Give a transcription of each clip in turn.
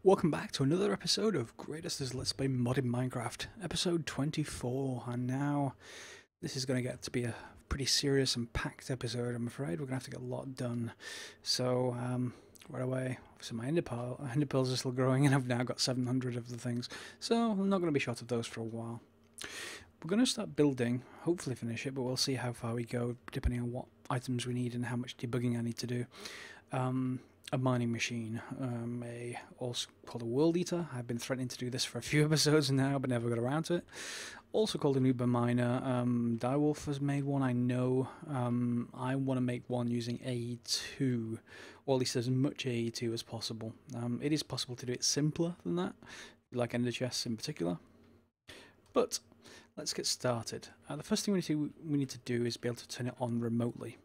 Welcome back to another episode of Greatest as Let's Play Modded Minecraft, episode 24, and now this is going to get to be a pretty serious and packed episode. I'm afraid we're going to have to get a lot done. So, right away, obviously my ender pearls are still growing, and I've now got 700 of the things, so I'm not going to be short of those for a while. We're going to start building, hopefully finish it, but we'll see how far we go depending on what items we need and how much debugging I need to do. A mining machine, also called a world eater. I've been threatening to do this for a few episodes now, but never got around to it. Also called an uber miner. Direwolf has made one, I know. I want to make one using AE2, or at least as much AE2 as possible. It is possible to do it simpler than that, like ender chests in particular. But let's get started. The first thing we need to do is be able to turn it on remotely.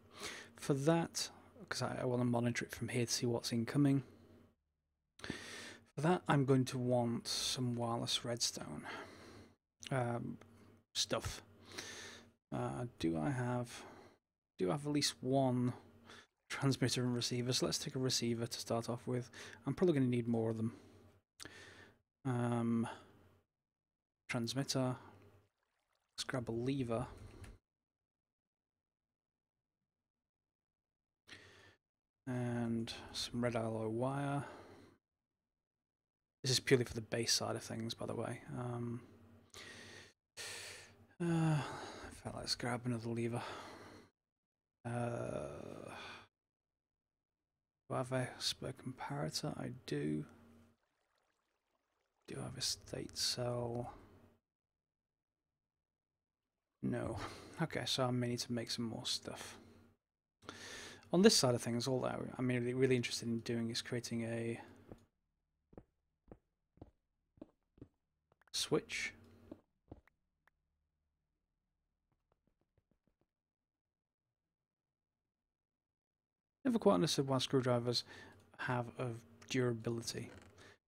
For that, because I want to monitor it from here to see what's incoming. For that, I'm going to want some wireless redstone stuff. Do I have at least one transmitter and receiver? So let's take a receiver to start off with. I'm probably going to need more of them. Transmitter. Let's grab a lever. And some red alloy wire. This is purely for the base side of things, by the way. In fact, let's grab another lever. Do I have a spare comparator? I do. Do I have a state cell? No. Okay, so I may need to make some more stuff. On this side of things, all that I'm really interested in doing is creating a switch. Never quite understood why screwdrivers have a durability.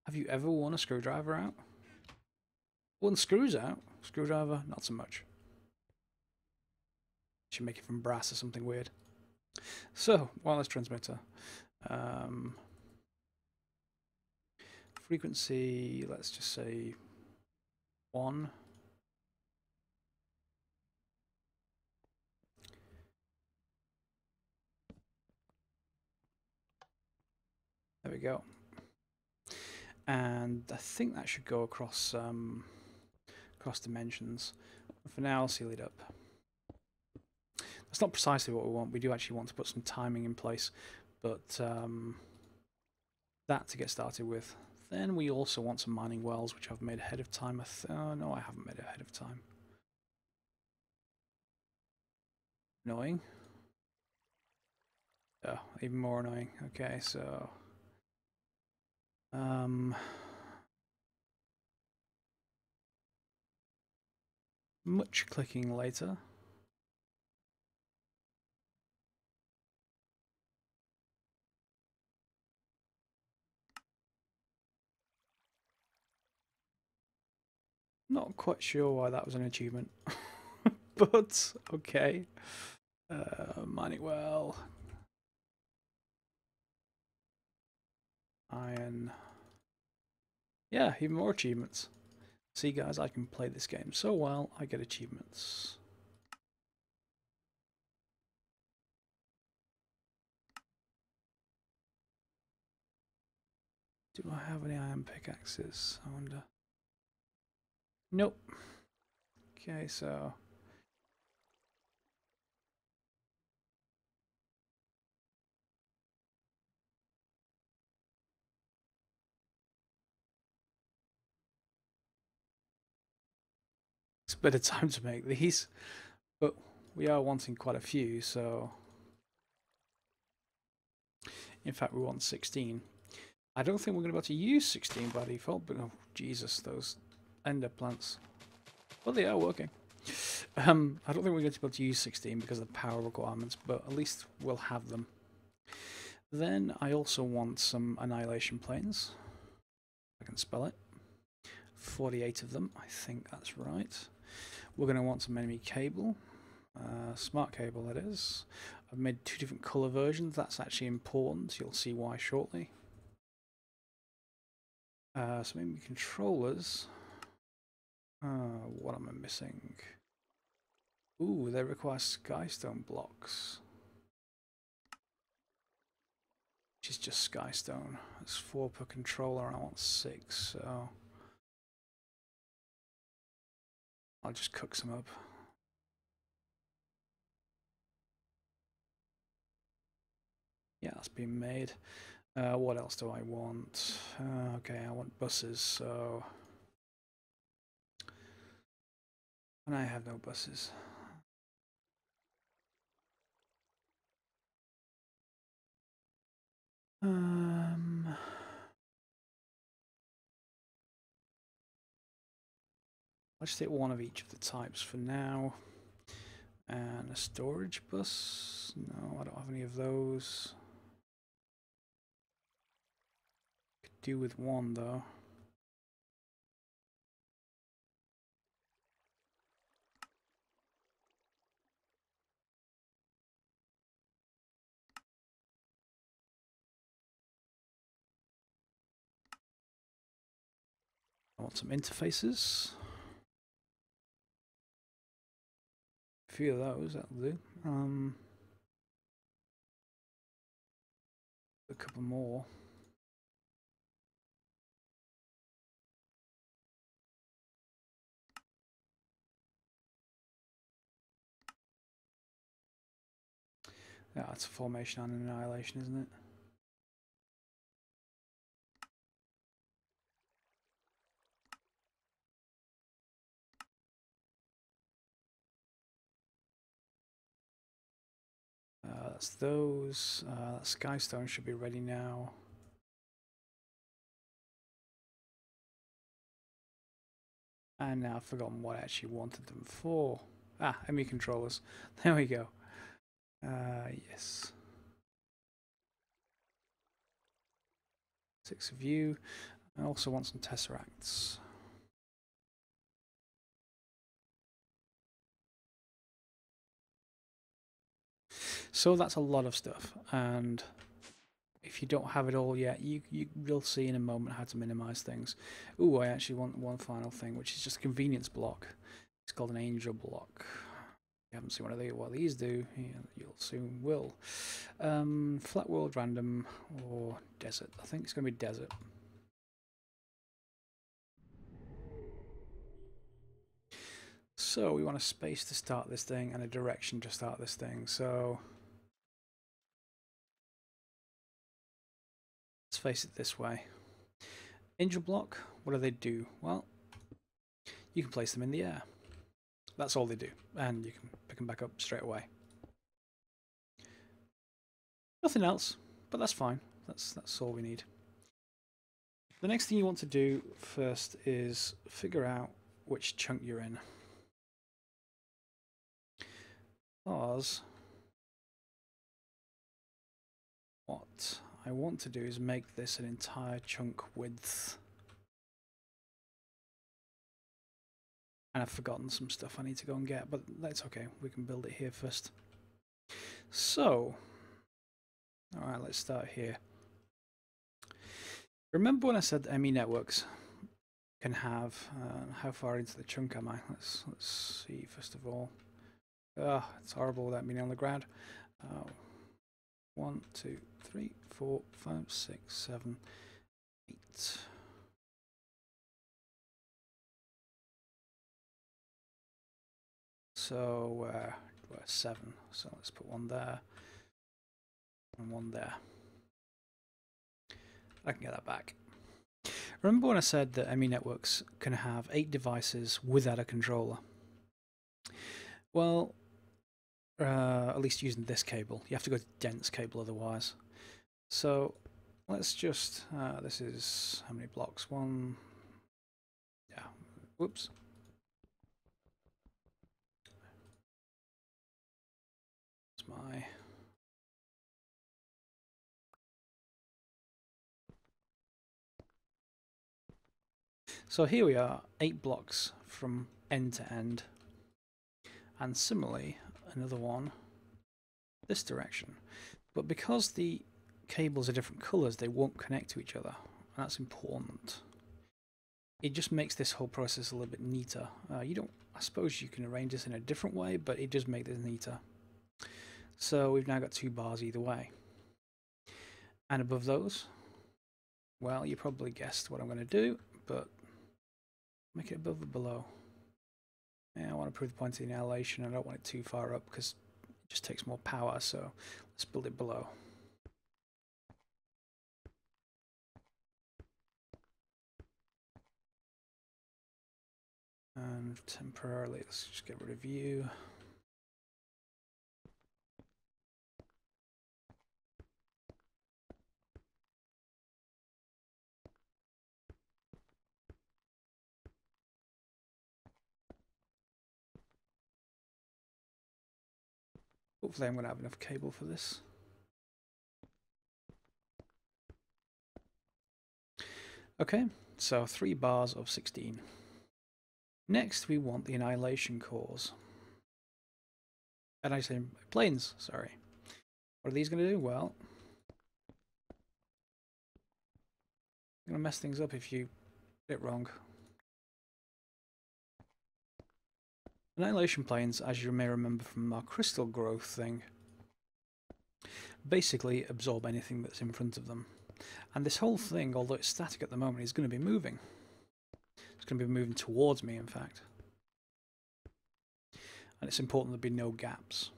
Have you ever worn a screwdriver out? Worn screws out? Screwdriver? Not so much. Should make it from brass or something weird. So, wireless transmitter. Frequency, let's just say 1. There we go. And I think that should go across dimensions. For now, I'll seal it up. That's not precisely what we want. We do actually want to put some timing in place, but that to get started with. Then we also want some mining wells, which I've made ahead of time. No, I haven't made it ahead of time. Annoying. Oh, even more annoying. Okay, so much clicking later. Not quite sure why that was an achievement, but okay. Mining well. Iron. Yeah, even more achievements. See guys, I can play this game so well, I get achievements. Do I have any iron pickaxes? I wonder. Nope. Okay, so it's a bit of time to make these, but we are wanting quite a few, so in fact we want 16. I don't think we're going to be able to use 16 by default, but oh Jesus, those ender plants. Well, they are working. I don't think we're going to be able to use 16 because of the power requirements, but at least we'll have them. Then I also want some annihilation planes. I can spell it. 48 of them, I think that's right. We're going to want some enemy cable. Smart cable, that is. I've made 2 different colour versions. That's actually important. You'll see why shortly. So maybe controllers. What am I missing? Ooh, they require skystone blocks. Which is just skystone. That's 4 per controller and I want 6, so I'll just cook some up. Yeah, that's been made. What else do I want? Okay, I want buses, so... And I have no buses. I'll just take one of each of the types for now. And a storage bus? No, I don't have any of those. Could do with one though. I want some interfaces. A few of those, that'll do. A couple more. Yeah, that's a formation and annihilation, isn't it? That's those. That skystone should be ready now. And now I've forgotten what I actually wanted them for. Ah, ME controllers. There we go. Yes. 6 of you. I also want some tesseracts. So that's a lot of stuff, and if you don't have it all yet, you will see in a moment how to minimize things. Ooh, I actually want one final thing, which is just a convenience block. It's called an angel block. You haven't seen what these do. You'll soon will. Flat world, random, or desert. I think it's going to be desert. So we want a space to start this thing and a direction to start this thing. So let's face it this way. Angel block, what do they do? Well, you can place them in the air. That's all they do, and you can pick them back up straight away. Nothing else, but that's fine. That's all we need. The next thing you want to do first is figure out which chunk you're in. Because what I want to do is make this an entire chunk width. And I've forgotten some stuff I need to go and get, but that's okay. We can build it here first. So, alright, let's start here. Remember when I said ME networks can have, how far into the chunk am I? Let's see first of all. It's horrible without being on the ground. 1, 2, 3, 4, 5, 6, 7, 8. So we're 7. So let's put one there and one there. I can get that back. Remember when I said that ME networks can have 8 devices without a controller? Well, at least using this cable. You have to go to dense cable otherwise. So let's just, this is how many blocks? 1, yeah, whoops. That's my... So here we are, 8 blocks from end to end. And similarly, another one this direction. But because the cables are different colours, they won't connect to each other. And that's important. it just makes this whole process a little bit neater. You don't, I suppose you can arrange this in a different way, but it does make this neater. So we've now got 2 bars either way. And above those, well, you probably guessed what I'm going to do, but make it above or below. Yeah, I want to prove the point of the annihilation. I don't want it too far up because it just takes more power, so let's build it below. And temporarily, let's just get rid of you. Hopefully I'm going to have enough cable for this. Okay, so 3 bars of 16. Next we want the annihilation cores. And I say planes, sorry. What are these going to do? Well, I'm going to mess things up if you get it wrong. Annihilation planes, as you may remember from our crystal growth thing, basically absorb anything that's in front of them. And this whole thing, although it's static at the moment, is going to be moving. It's going to be moving towards me, in fact. And it's important there be no gaps.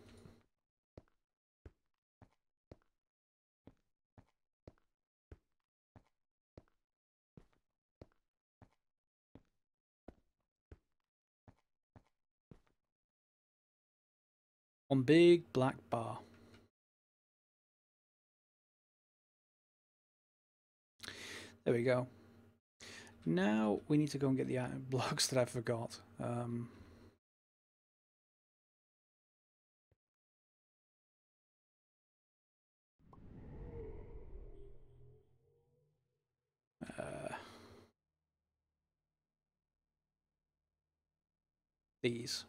One big black bar. There we go. Now we need to go and get the blocks that I forgot. These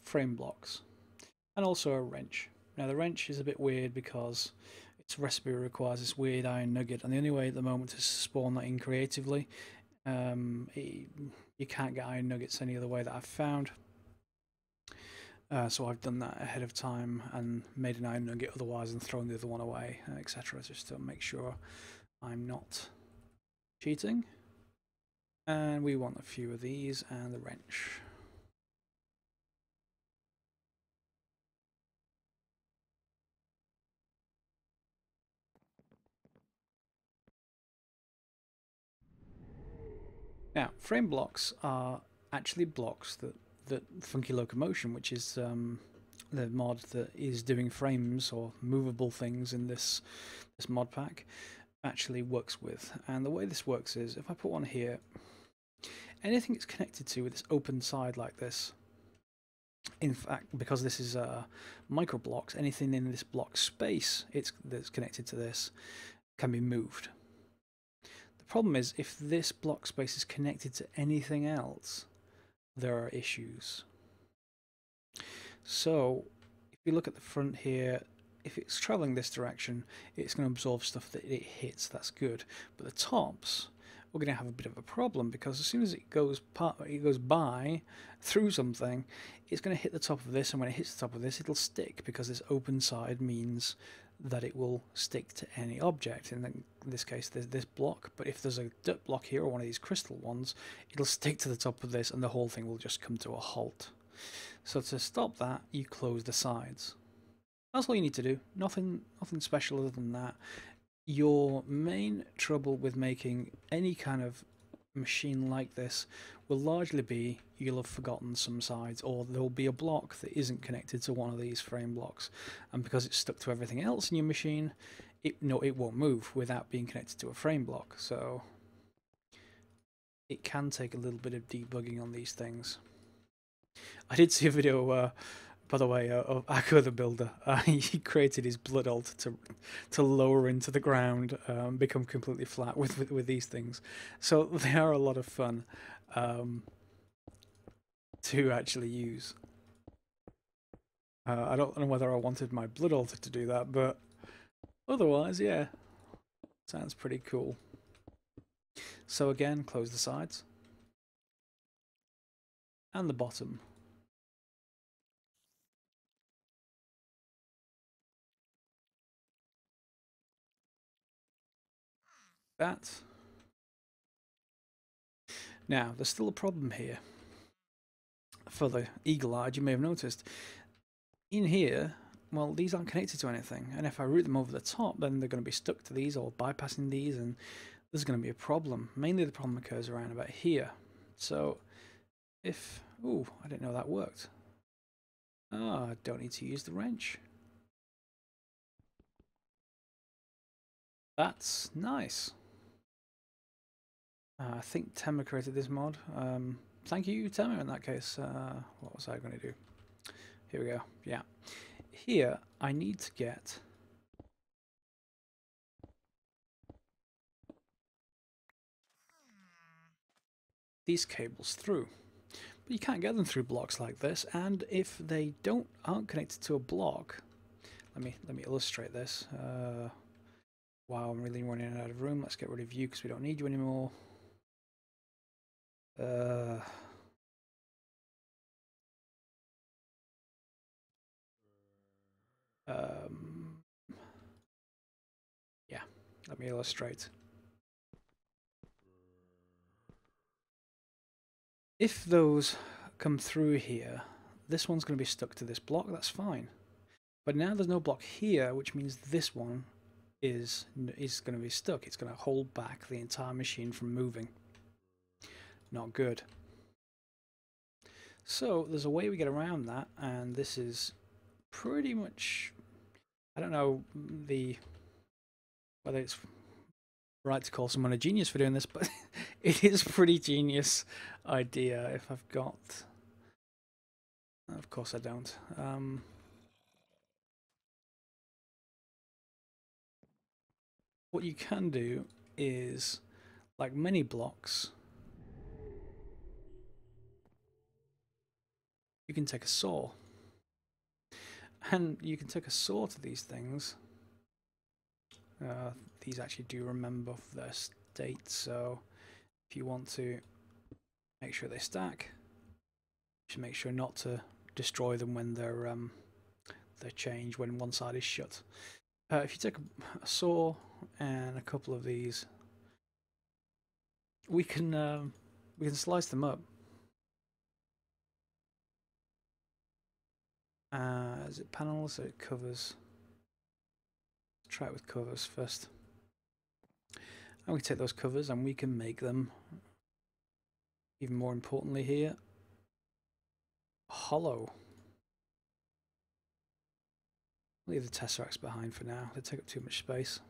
frame blocks. And also a wrench. Now the wrench is a bit weird because its recipe requires this weird iron nugget, and the only way at the moment to spawn that in creatively, you can't get iron nuggets any other way that I've found. So I've done that ahead of time and made an iron nugget otherwise and thrown the other one away, etc. just to make sure I'm not cheating. And we want a few of these and the wrench. Now, frame blocks are actually blocks that Funky Locomotion, which is the mod that is doing frames or movable things in this mod pack, actually works with. And the way this works is, if I put one here, anything it's connected to with this open side like this, in fact, because this is micro blocks, anything in this block space that's connected to this can be moved. The problem is, if this block space is connected to anything else, there are issues. So if you look at the front here, if it's traveling this direction, it's going to absorb stuff that it hits. That's good. But the tops, we're going to have a bit of a problem, because as soon as it goes by through something, it's going to hit the top of this, and when it hits the top of this, it'll stick, because this open side means that it will stick to any object. In this case, there's this block, but if there's a dirt block here or one of these crystal ones, it'll stick to the top of this and the whole thing will just come to a halt. So to stop that, you close the sides. That's all you need to do. Nothing special other than that. Your main trouble with making any kind of machine like this will largely be you'll have forgotten some sides, or there'll be a block that isn't connected to one of these frame blocks, and because it's stuck to everything else in your machine, it won't move without being connected to a frame block. So it can take a little bit of debugging on these things. I did see a video, by the way, of Akko the Builder. He created his blood altar to lower into the ground, become completely flat with these things. So they are a lot of fun to actually use. I don't know whether I wanted my blood altar to do that, but otherwise, yeah, sounds pretty cool. So again, close the sides. and the bottom. That. Now, there's still a problem here. For the eagle-eyed, you may have noticed. In here, well, these aren't connected to anything, and if I route them over the top, then they're going to be stuck to these or bypassing these, and there's going to be a problem. Mainly the problem occurs around about here. So, if... Ooh, I didn't know that worked. Ah, I don't need to use the wrench. That's nice. I think Tema created this mod. Thank you, Tema, in that case. What was I going to do? Here we go. Yeah. Here, I need to get... these cables through. But you can't get them through blocks like this, and if they aren't connected to a block... Let me illustrate this. Wow, I'm really running out of room. Let's get rid of you because we don't need you anymore. Yeah, let me illustrate. If those come through here, this one's going to be stuck to this block, that's fine. But now there's no block here, which means this one is going to be stuck. It's going to hold back the entire machine from moving. Not good. So there's a way we get around that, and this is pretty much, I don't know whether it's right to call someone a genius for doing this, but it is a pretty genius idea. If I've got, of course I don't. What you can do is, like many blocks, you can take a saw. And you can take a saw to these things. These actually do remember their state, so if you want to make sure they stack, you should make sure not to destroy them when they're changed, when one side is shut. If you take a saw and a couple of these, we can slice them up. Is it panels? So it covers. Let's try it with covers first. And we can take those covers and we can make them, even more importantly here, hollow. Leave the tesseracts behind for now. They take up too much space.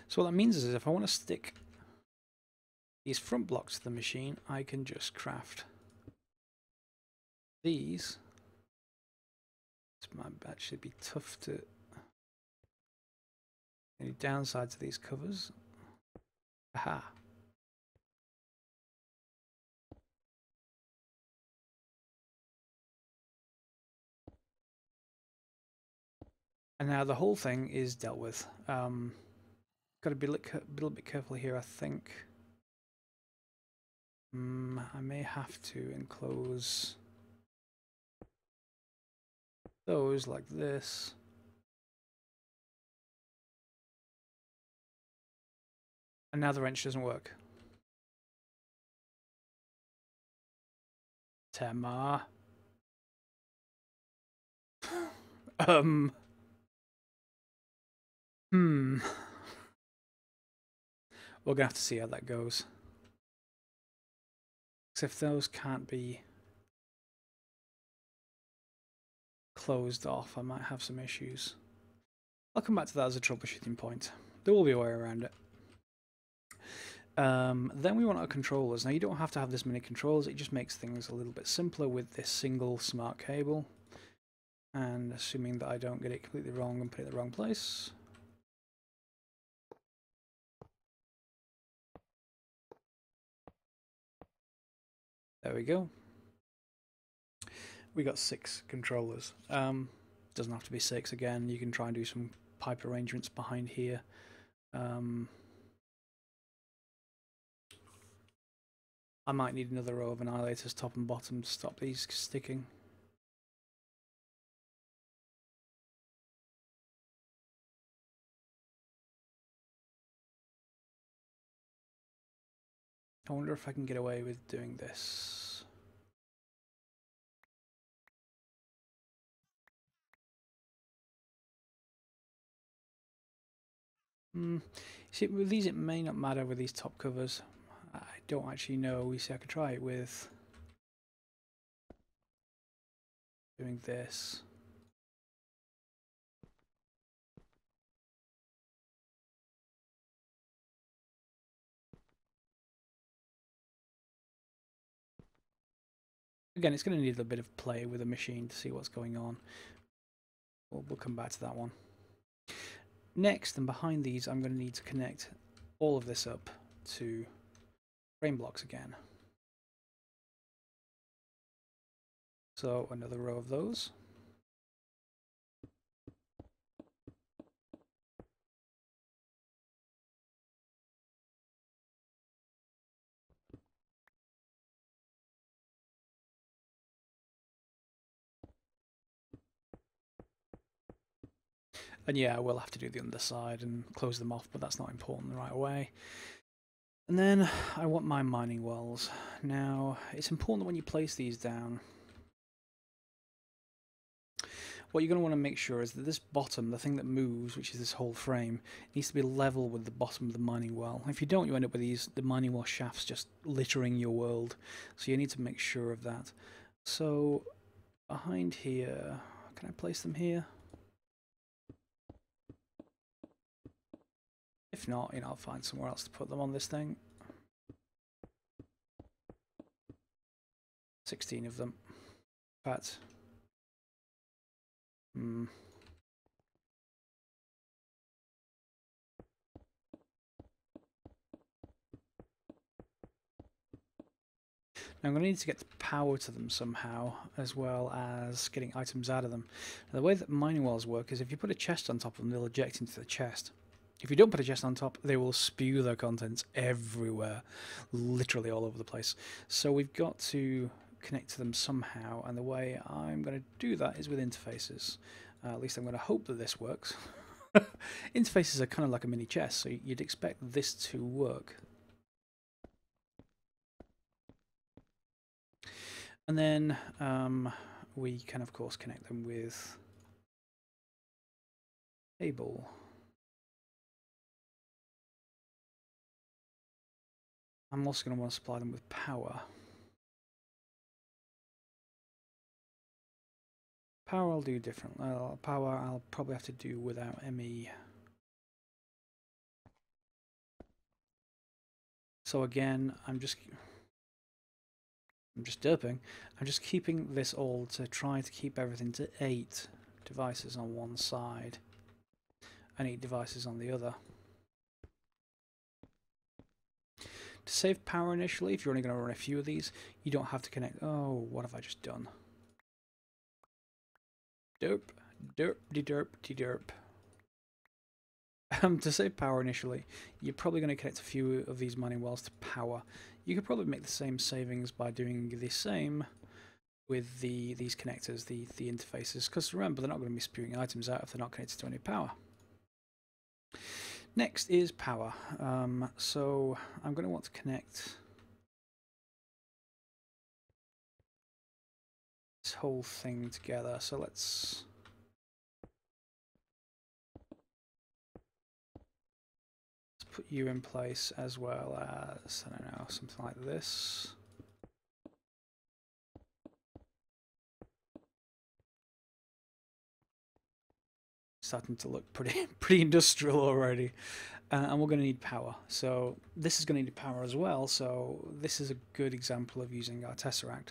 So what that means is if I want to stick these front blocks to the machine, I can just craft these. This might actually be tough to... Any downside to these covers? Aha. And now the whole thing is dealt with. Got to be a little bit careful here, I think. I may have to enclose those like this. And now the wrench doesn't work. Tema. We're gonna have to see how that goes. Because if those can't be closed off, I might have some issues. I'll come back to that as a troubleshooting point. There will be a way around it. Then we want our controllers. Now you don't have to have this many controllers, it just makes things a little bit simpler with this single smart cable. And assuming that I don't get it completely wrong and put it in the wrong place. There we go. We got 6 controllers. Doesn't have to be 6 again. You can try and do some pipe arrangements behind here. I might need another row of annihilators top and bottom to stop these sticking. I wonder if I can get away with doing this. See, with these it may not matter with these top covers. I don't actually know. You see, I could try it with doing this. Again, it's going to need a bit of play with the machine to see what's going on. We'll come back to that one. Next, and behind these, I'm going to need to connect all of this up to frame blocks again. So another row of those. And yeah, I will have to do the underside and close them off, but that's not important right away. And then I want my mining wells. Now, it's important that when you place these down, what you're going to want to make sure is that this bottom, the thing that moves, which is this whole frame, needs to be level with the bottom of the mining well. If you don't, you end up with the mining well shafts just littering your world. So you need to make sure of that. So behind here, can I place them here? If not, I'll find somewhere else to put them on this thing. 16 of them. But now I'm going to need to get power to them somehow, as well as getting items out of them. Now, the way that mining wells work is if you put a chest on top of them, they'll eject into the chest. If you don't put a chest on top, they will spew their contents everywhere, literally all over the place. So we've got to connect to them somehow, and the way I'm going to do that is with interfaces. At least I'm going to hope that this works. Interfaces are kind of like a mini chest, so you'd expect this to work. And then we can, of course, connect them with cable. I'm also going to want to supply them with power. Power I'll do different. Power I'll probably have to do without ME. So again, I'm just derping. I'm just keeping this all to try to keep everything to 8 devices on one side and 8 devices on the other. To save power initially, if you're only going to run a few of these, you don't have to connect. Oh, what have I just done? Derp, derp, de derp, de derp. To save power initially, you're probably going to connect a few of these mining wells to power. You could probably make the same savings by doing the same with these connectors, the interfaces, because remember, they're not going to be spewing items out if they're not connected to any power. Next is power. So I'm going to want to connect this whole thing together. So let's put you in place as well as, I don't know, something like this. Starting to look pretty industrial already. And we're going to need power. So this is going to need power as well. So this is a good example of using our Tesseract.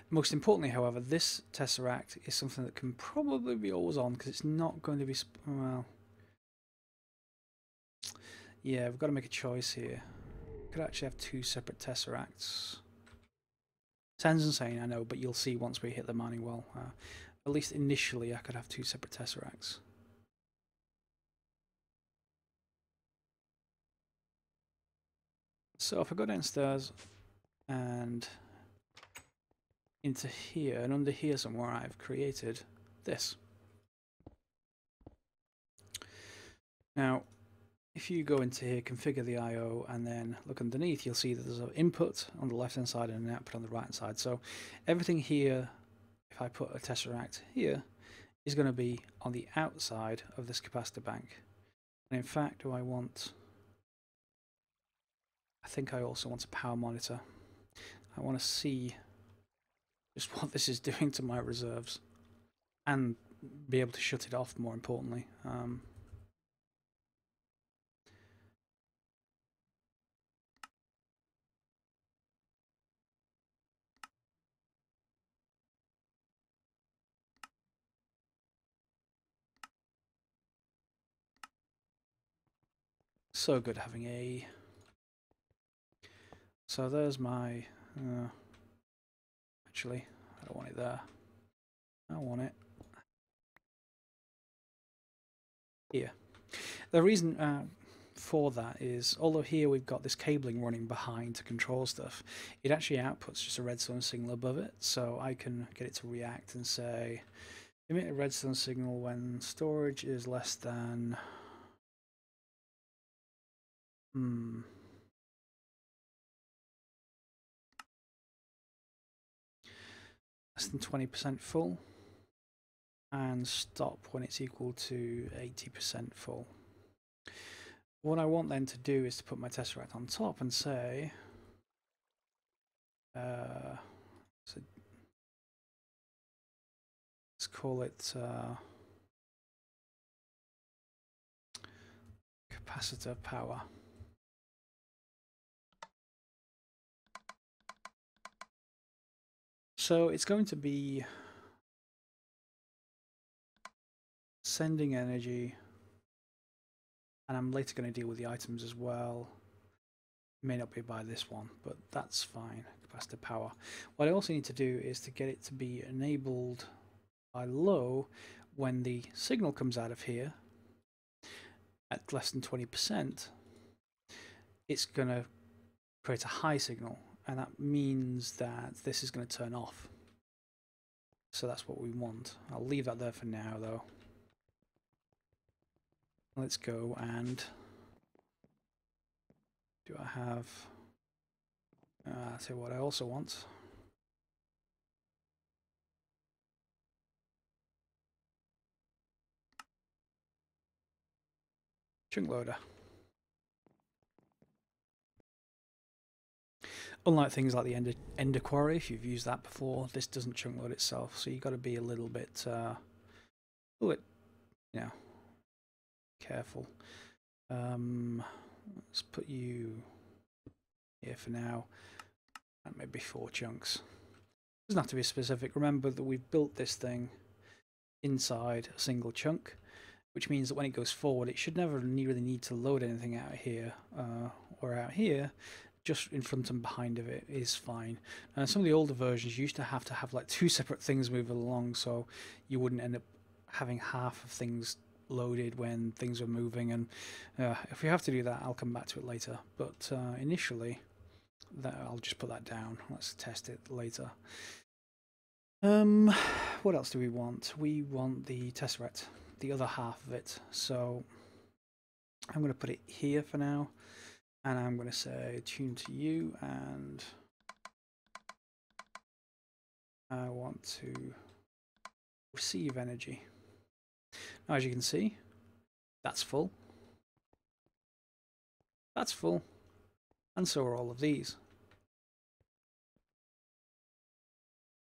Most importantly, however, this Tesseract is something that can probably be always on because it's not going to be, well, yeah, we've got to make a choice here. We could actually have 2 separate Tesseracts. Sounds insane, I know, but you'll see once we hit the mining well. At least initially I could have 2 separate tesseracts. So if I go downstairs and into here, and under here somewhere I've created this. Now, if you go into here, configure the I/O, and then look underneath, you'll see that there's an input on the left-hand side and an output on the right-hand side. So everything here, if I put a tesseract here, is going to be on the outside of this capacitor bank. And in fact, I think I also want a power monitor. I want to see just what this is doing to my reserves and be able to shut it off, more importantly. So good having a... So there's my... actually, I don't want it there. I want it here. The reason for that is, although here we've got this cabling running behind to control stuff, it actually outputs just a redstone signal above it, so I can get it to react and say, emit a redstone signal when storage is less than... less than 20% full, and stop when it's equal to 80% full. What I want then to do is to put my tesseract on top and say, so let's call it capacitor power. So it's going to be sending energy, and I'm later going to deal with the items as well. It may not be by this one, but that's fine. Capacitor power. What I also need to do is to get it to be enabled by low when the signal comes out of here at less than 20%. It's going to create a high signal, and that means that this is going to turn off. So that's what we want. I'll leave that there for now, though. Let's go and... do I have... I'll tell you what I also want. Chunk loader. Unlike things like the Ender Quarry, if you've used that before, this doesn't chunk load itself, so you've got to be a little bit, you know, careful. Let's put you here for now, and maybe 4 chunks. Doesn't have to be specific. Remember that we've built this thing inside a single chunk, which means that when it goes forward, it should never really need to load anything out here or out here. Just in front and behind of it is fine. Some of the older versions used to have like 2 separate things moving along, so you wouldn't end up having half of things loaded when things were moving. And if we have to do that, I'll come back to it later. But initially, I'll just put that down. Let's test it later. What else do we want? We want the tesseract, the other half of it. So I'm going to put it here for now. And I'm going to say tune to you, and I want to receive energy. Now, as you can see, that's full. That's full. And so are all of these.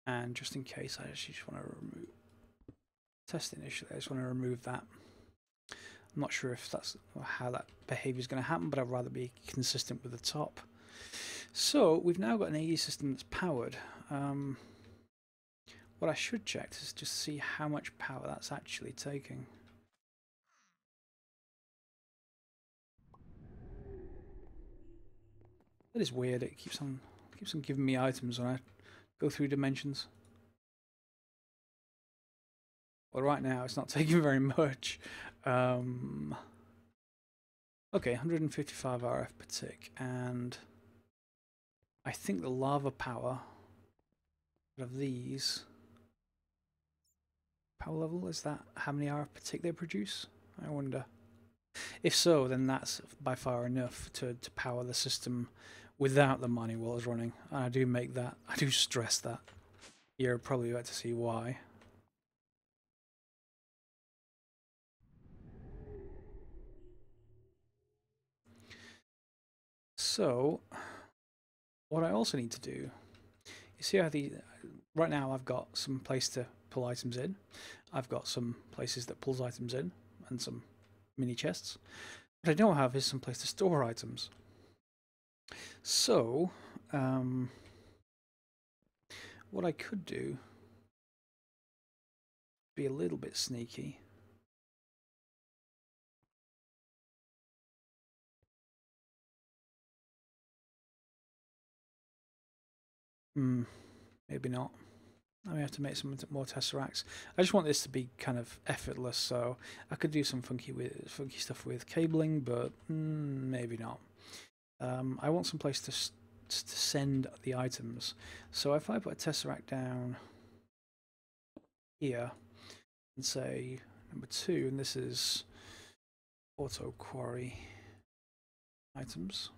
And just in case, I actually just want to remove... test initially, I just want to remove that. I'm not sure if that's how that behavior is going to happen, but I'd rather be consistent with the top. So we've now got an AE system that's powered. What I should check is just see how much power that's actually taking. That is weird. It keeps on giving me items when I go through dimensions. Well, right now it's not taking very much. Okay, 155 RF per tick, and I think the lava power of these power level is that how many RF per tick they produce? I wonder. If so, then that's by far enough to power the system without the mining walls running. And I do stress that. You're probably about to see why. So, what I also need to do, you see how right now I've got some place to pull items in. I've got some places that pulls items in and some mini chests. What I don't have is some place to store items. So, what I could do, be a little bit sneaky. Maybe not. I may have to make some more tesseracts. I just want this to be kind of effortless, so I could do some funky stuff with cabling, but maybe not. I want some place to send the items. So if I put a tesseract down here and say number 2, and this is auto quarry items.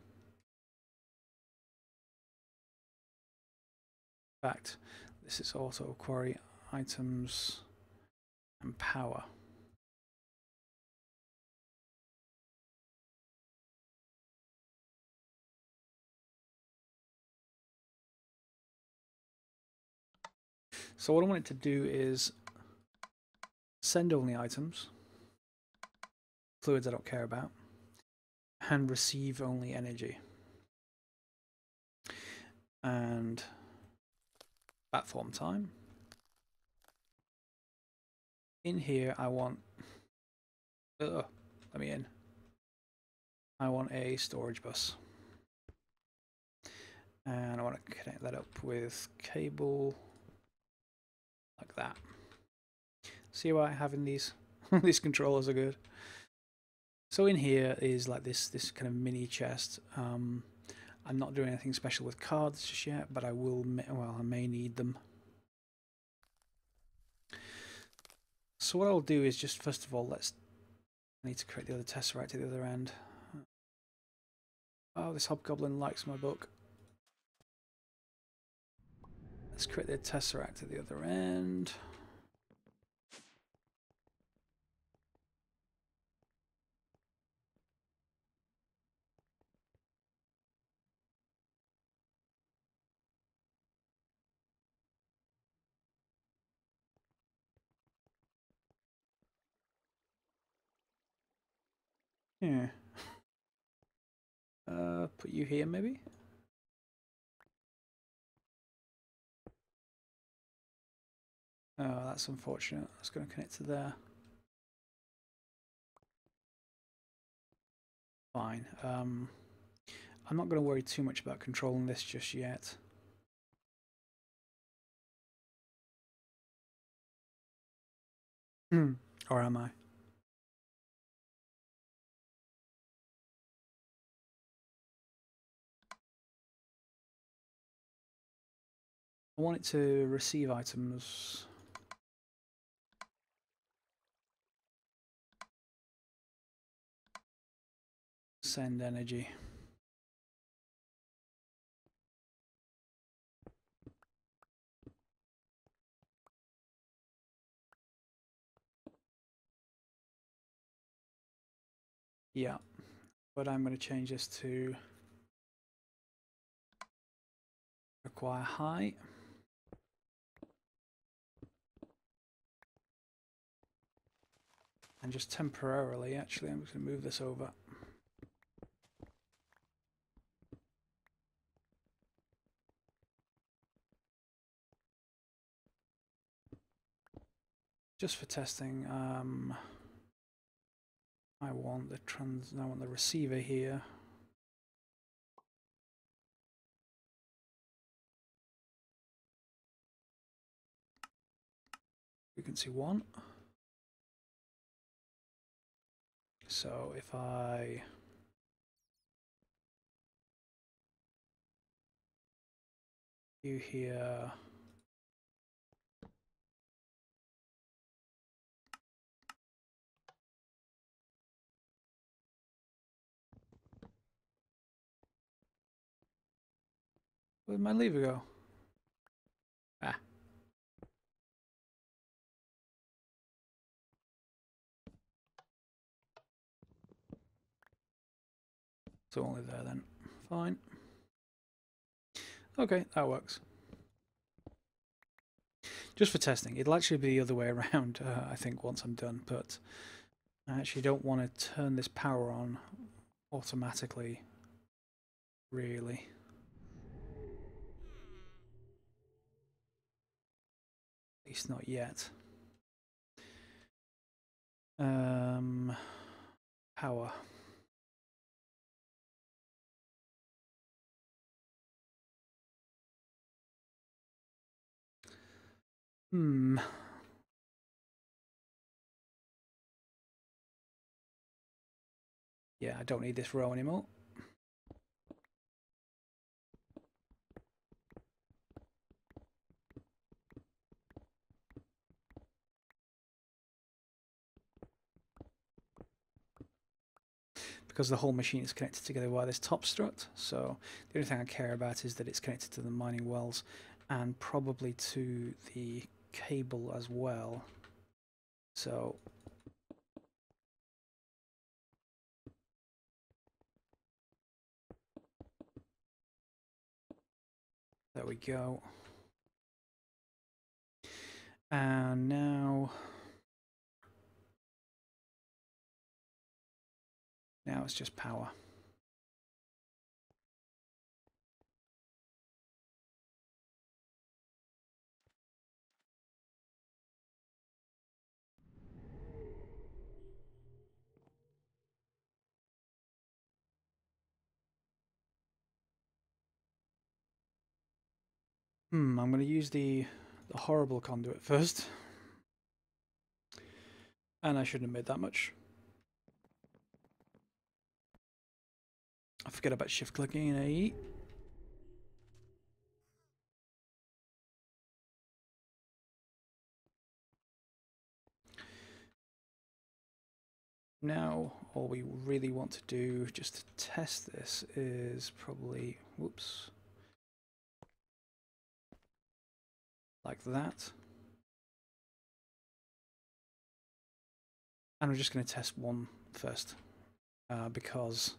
In fact, this is auto quarry items and power. So what I want it to do is send only items, fluids I don't care about, and receive only energy. And platform time. In here I want, let me in. I want a storage bus. And I want to connect that up with cable like that. See why having these these controllers are good. So in here is like this kind of mini chest. I'm not doing anything special with cards just yet, but I will. Well, I may need them. So what I'll do is just first of all, I need to create the other tesseract at the other end. Oh, this hobgoblin likes my book. Let's create the tesseract at the other end. Yeah. Put you here maybe? Oh, that's unfortunate. That's going to connect to there. Fine. I'm not going to worry too much about controlling this just yet. Or am I? I want it to receive items. Send energy. Yeah, but I'm going to change this to require high. And just temporarily, actually, I'm just going to move this over. Just for testing, I want the receiver here. Frequency 1. So if I do here, where'd my lever go? Ah. So only there then. Fine. Okay, that works. Just for testing. It'll actually be the other way around, I think, once I'm done, but I actually don't want to turn this power on automatically, really. At least not yet. Power. Yeah, I don't need this row anymore. Because the whole machine is connected together by this top strut, so the only thing I care about is that it's connected to the mining wells and probably to the cable as well. So there we go. And now it's just power. I'm going to use the horrible conduit first. And I shouldn't have made that much. I forget about shift clicking in AE. Now, all we really want to do just to test this is probably, whoops, like that. And we're just going to test one first, because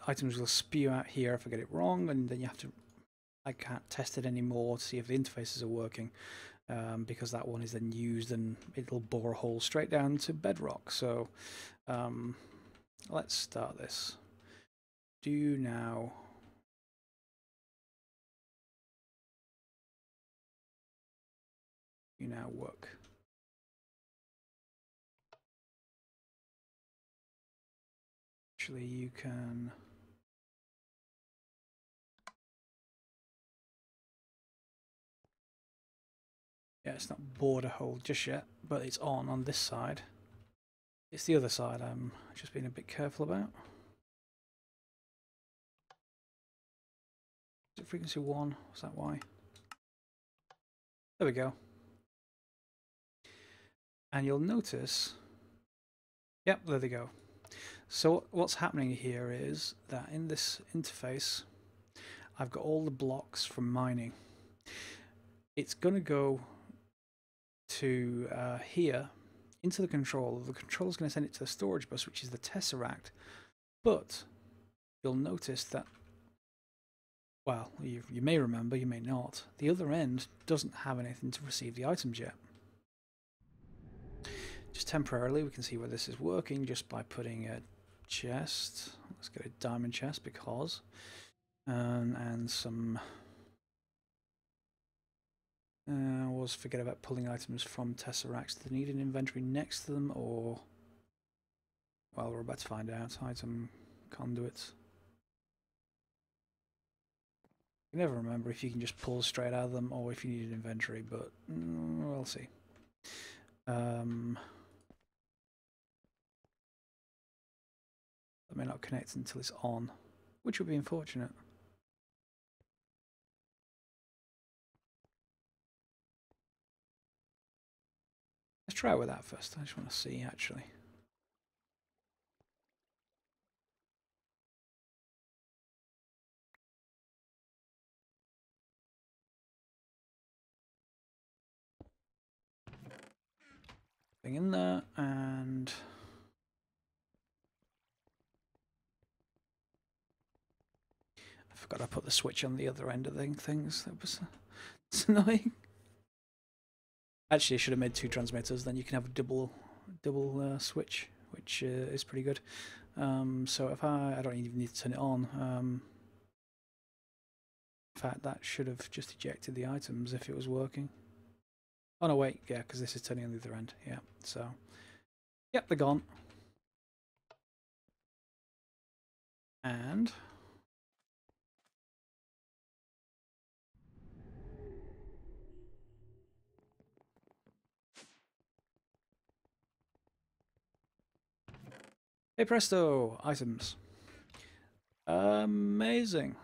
items will spew out here if I get it wrong, and then I can't test it anymore to see if the interfaces are working, because that one is then used and it'll bore a hole straight down to bedrock. So let's start this. Do now work. Actually, you can. Yeah, it's not bored a hole just yet, but it's on this side. It's the other side I'm just being a bit careful about. Is it frequency 1? Is that why? There we go. And you'll notice, yep, there they go. So what's happening here is that in this interface, I've got all the blocks from mining. It's going to go to here into the controller. The controller is going to send it to the storage bus, which is the Tesseract. But you'll notice that, well, you may remember, you may not, the other end doesn't have anything to receive the items yet. Just temporarily, we can see where this is working just by putting a chest. Let's get a diamond chest because, and some. Always forget about pulling items from Tesseracts. Do they need an inventory next to them, or? Well, we're about to find out. Item conduits. You never remember if you can just pull straight out of them or if you need an inventory, but we'll see. That may not connect until it's on, which would be unfortunate. Let's try it with that first. I just want to see, actually. Thing in there, and I forgot I put the switch on the other end of the things. That was it's annoying. Actually, I should have made 2 transmitters. Then you can have a double switch, which is pretty good. So if I don't even need to turn it on. In fact, that should have just ejected the items if it was working. Oh no, wait, yeah, because this is turning on the other end. Yeah, so yep, they're gone. And hey presto, items. Amazing.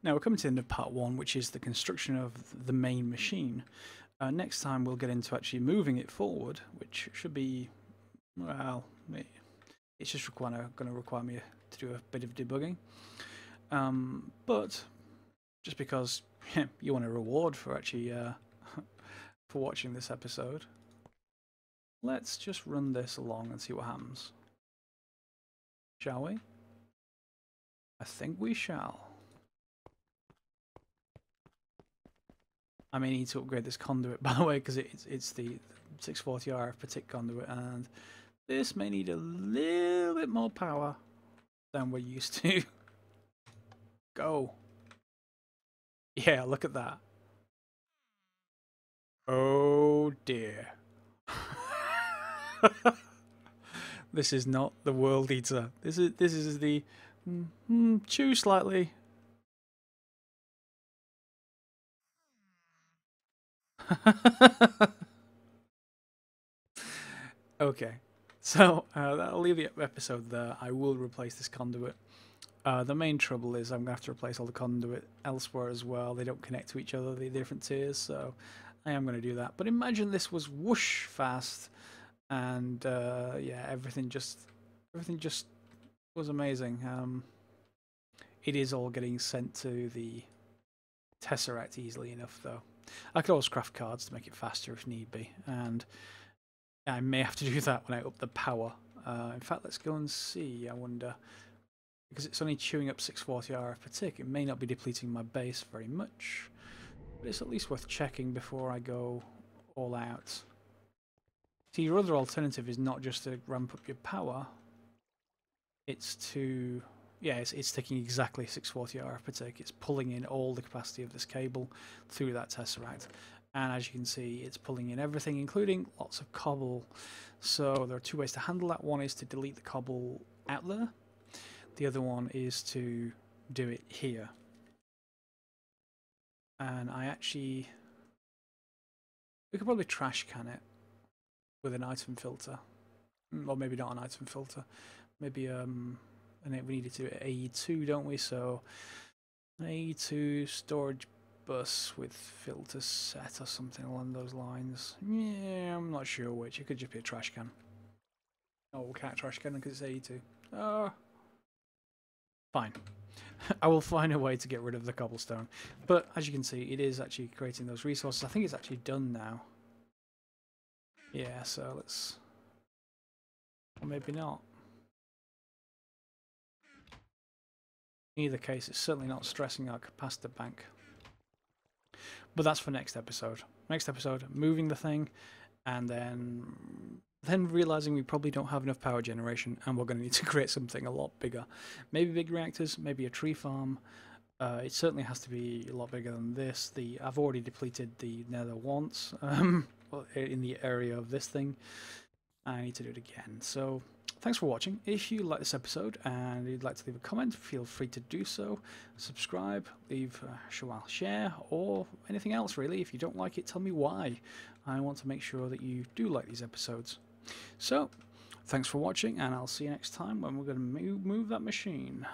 Now we're coming to the end of part 1, which is the construction of the main machine. Next time we'll get into actually moving it forward, which should be, well, it's just going to require me to do a bit of debugging. But just because you want a reward for actually for watching this episode, let's just run this along and see what happens. Shall we? I think we shall. I may need to upgrade this conduit, by the way, because it's the 640 RF per tick conduit, and this may need a little bit more power than we're used to. Go. Yeah, look at that. Oh dear. This is not the world eater. This is the chew slightly. Okay, so that'll leave the episode there. I will replace this conduit. The main trouble is I'm going to have to replace all the conduit elsewhere as well. They don't connect to each other, the different tiers, so I am going to do that. But imagine this was whoosh fast, and yeah, everything just was amazing. It is all getting sent to the Tesseract easily enough, though. I could always craft cards to make it faster if need be, and I may have to do that when I up the power. In fact, let's go and see. I wonder, because it's only chewing up 640 RF per tick, it may not be depleting my base very much, but it's at least worth checking before I go all out. See, your other alternative is not just to ramp up your power, it's to, yeah, it's taking exactly 640 RF per tick. It's pulling in all the capacity of this cable through that Tesseract. And as you can see, it's pulling in everything, including lots of cobble. So there are 2 ways to handle that. One is to delete the cobble out there. The other one is to do it here. And we could probably trash can it with an item filter. Or maybe not an item filter. Maybe, and we need to do AE2, don't we? So AE2 storage bus with filter set or something along those lines. Yeah, I'm not sure which. It could just be a trash can. Oh, we can't trash can because it's AE2. Fine. I will find a way to get rid of the cobblestone. But as you can see, it is actually creating those resources. I think it's actually done now. Yeah, so let's... Or maybe not. In either case, it's certainly not stressing our capacitor bank. But that's for next episode. Next episode, moving the thing, and then realizing we probably don't have enough power generation, and we're going to need to create something a lot bigger. Maybe big reactors, maybe a tree farm. It certainly has to be a lot bigger than this. I've already depleted the nether once in the area of this thing. I need to do it again. So thanks for watching. If you like this episode and you'd like to leave a comment, feel free to do so. Subscribe, leave a share, or anything else really. If you don't like it, tell me why. I want to make sure that you do like these episodes. So Thanks for watching, and I'll see you next time when we're going to move that machine.